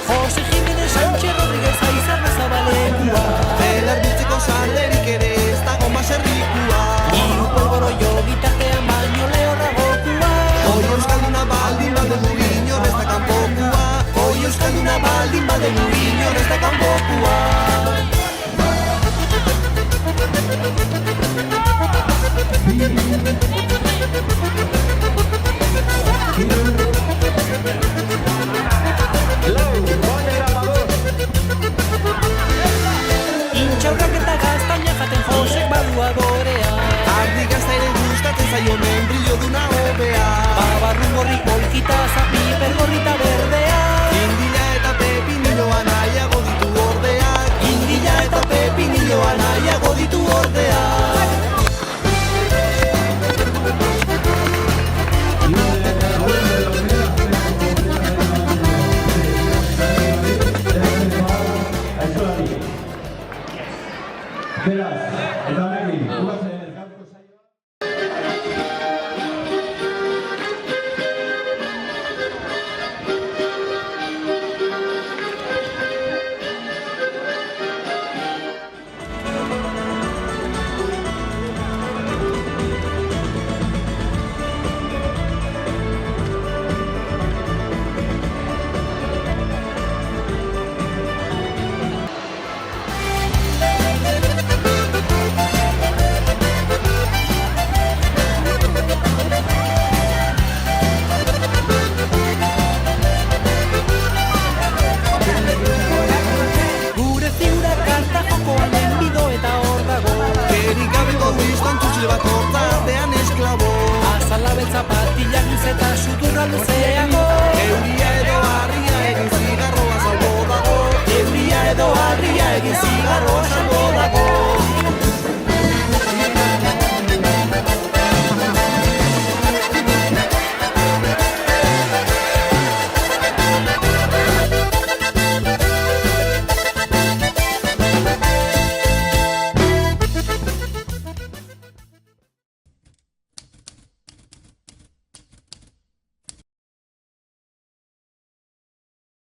Jose Jimenez Sánchez Rodríguez Aizarra Zabalekua Belar dutzeko salerik ere ez dago baserrikua Hiru polboro jo bitartean baino lehorragokua Oi euskalduna baldin badegu inor ez da kanpokua Oi euskalduna baldin badegu inor ez da kanpokua Intxaurrak eta gaztaina jaten Josek badua dorea Ardi gaztaire gustatzen zaio membrillo duna hobea Babarrun gorri polkita zapi pergorrita berdea Indila eta pepinilloa nahiago ditu ordeak Indila eta pepinilloa nahiago ditu ordea Beraz, eta honekin, bukatzen gaurko saioa. Gure ziura karta jokoan enbido eta hor dago Erik gabeko biztan txutxile bat hortzatean esklabo Azala beltza patilla luz eta suturra luzeago